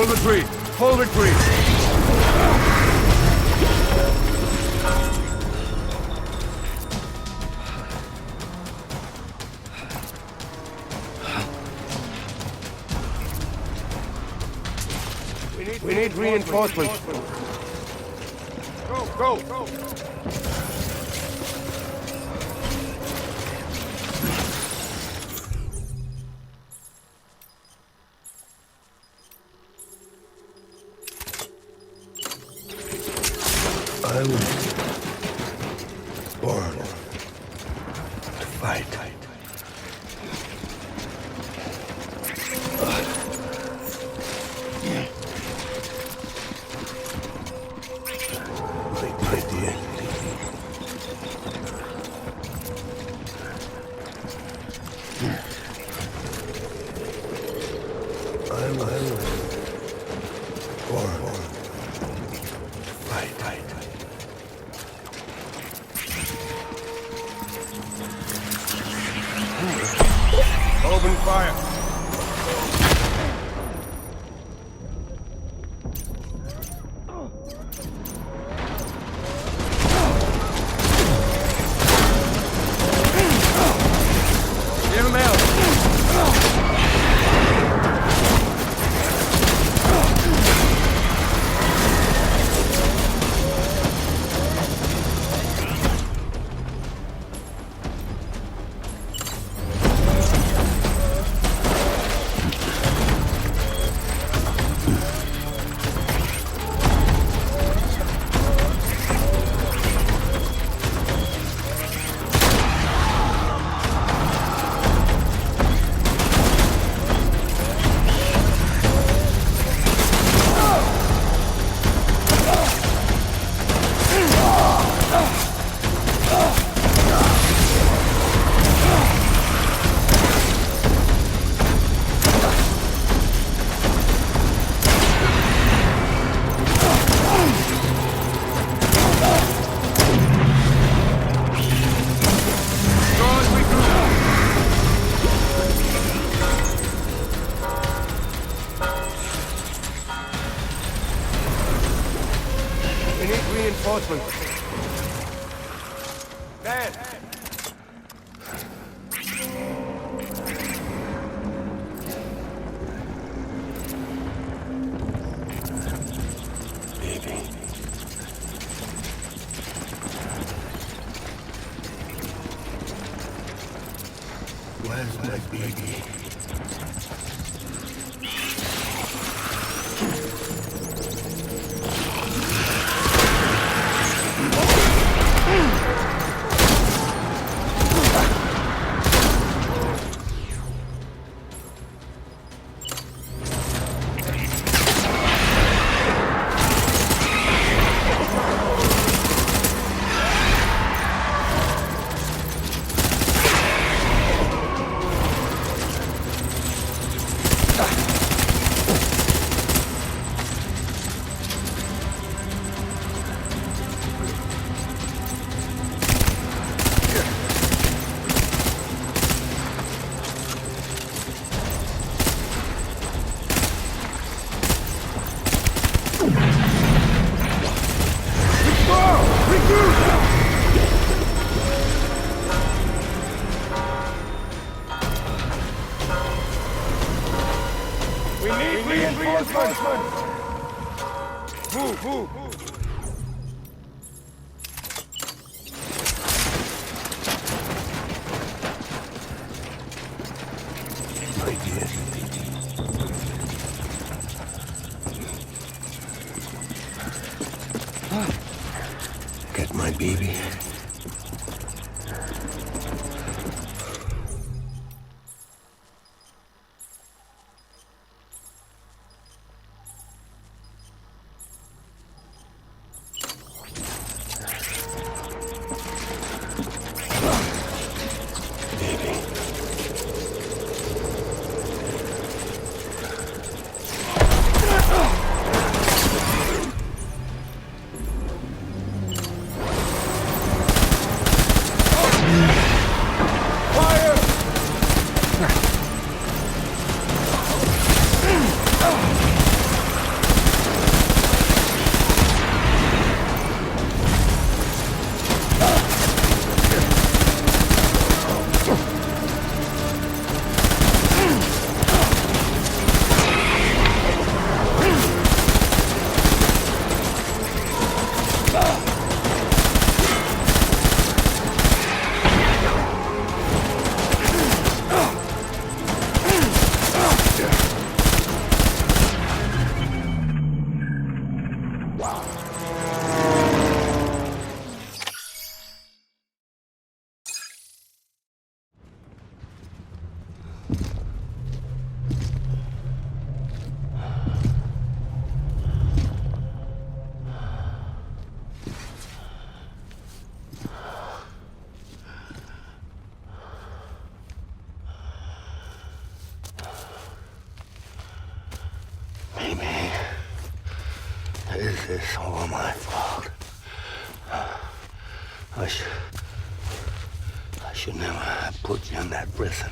retreat! Full retreat! We need reinforcements. Go! I was born to fight. My dear. I was born to fight. Open fire! Give him help! We need reinforcements. Man! Baby. Where's my baby? We need reinforcements! Move! My dear. Get my baby. It's all my fault. I should never have put you in that prison.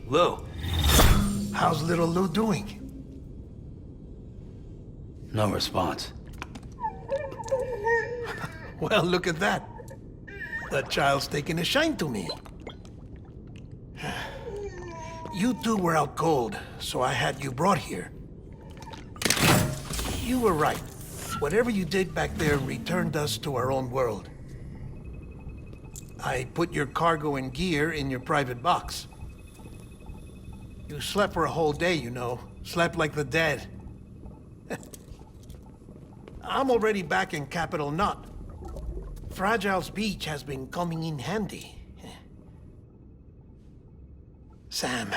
Lou. How's little Lou doing? No response. Well, look at that. That child's taking a shine to me. You two were out cold, so I had you brought here. You were right. Whatever you did back there returned us to our own world. I put your cargo and gear in your private box. You slept for a whole day, you know. Slept like the dead. I'm already back in Capital Knot. Fragile's beach has been coming in handy. Sam,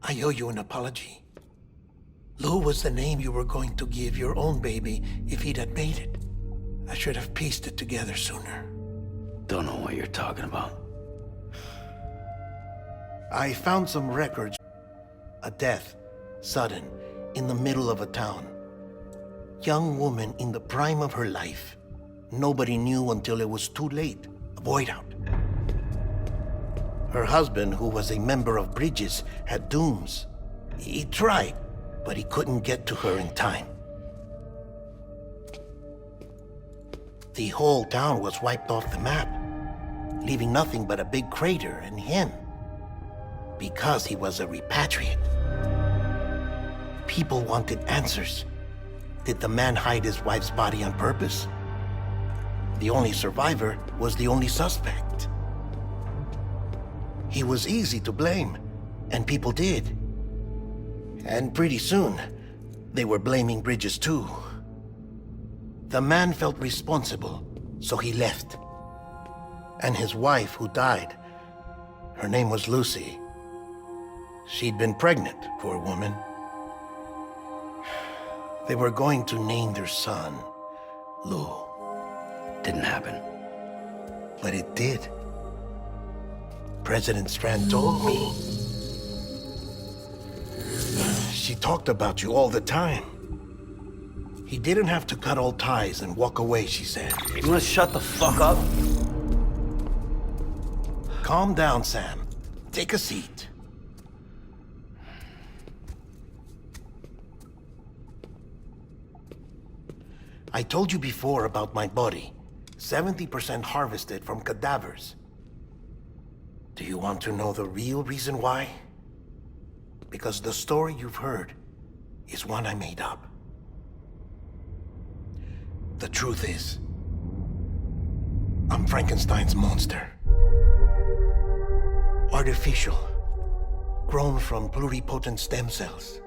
I owe you an apology. Lou was the name you were going to give your own baby if he'd had made it. I should have pieced it together sooner. Don't know what you're talking about. I found some records. A death, sudden, in the middle of a town. Young woman in the prime of her life. Nobody knew until it was too late. A void out. Her husband, who was a member of Bridges, had dooms. He tried, but he couldn't get to her in time. The whole town was wiped off the map, leaving nothing but a big crater and him. Because he was a repatriate. People wanted answers. Did the man hide his wife's body on purpose? The only survivor was the only suspect. He was easy to blame, and people did. And pretty soon, they were blaming Bridges too. The man felt responsible, so he left. And his wife, who died, her name was Lucy. She'd been pregnant, poor woman. They were going to name their son Lou. Didn't happen. But it did. President Strand told me. She talked about you all the time. He didn't have to cut all ties and walk away, she said. You wanna shut the fuck up? Calm down, Sam. Take a seat. I told you before about my body. 70% harvested from cadavers. Do you want to know the real reason why? Because the story you've heard is one I made up. The truth is, I'm Frankenstein's monster. Artificial, grown from pluripotent stem cells.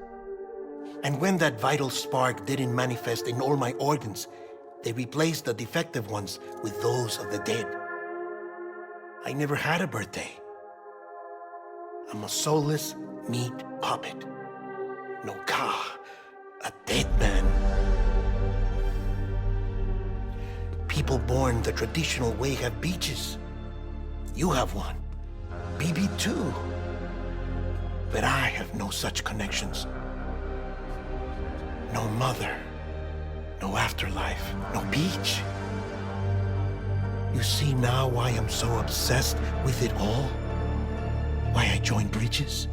And when that vital spark didn't manifest in all my organs, they replaced the defective ones with those of the dead. I never had a birthday. I'm a soulless meat puppet. No car, a dead man. People born the traditional way have beaches. You have one. BB too. But I have no such connections. No mother, no afterlife, no beach. You see now why I'm so obsessed with it all? Why I joined Bridges?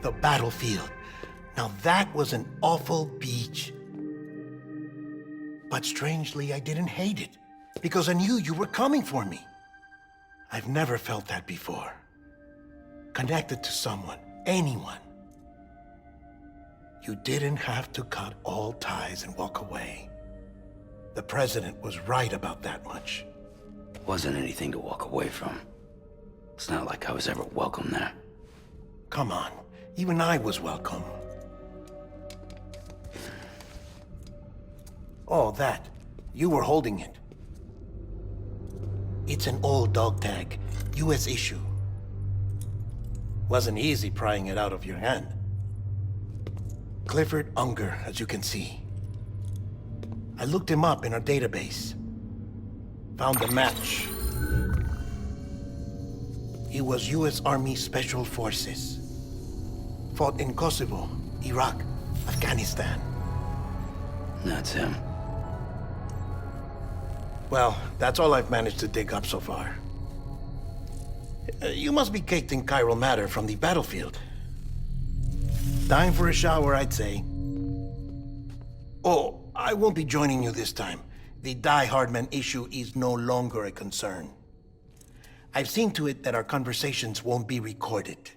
The battlefield. Now that was an awful beach. But strangely, I didn't hate it, because I knew you were coming for me. I've never felt that before. Connected to someone, anyone. You didn't have to cut all ties and walk away. The president was right about that much. Wasn't anything to walk away from. It's not like I was ever welcome there. Come on, even I was welcome. Oh, that. You were holding it. It's an old dog tag, US issue. Wasn't easy prying it out of your hand. Clifford Unger, as you can see. I looked him up in our database. Found a match. He was US Army Special Forces. Fought in Kosovo, Iraq, Afghanistan. That's him. Well, that's all I've managed to dig up so far. You must be caked in chiral matter from the battlefield. Time for a shower, I'd say. Oh, I won't be joining you this time. The Die Hardman issue is no longer a concern. I've seen to it that our conversations won't be recorded.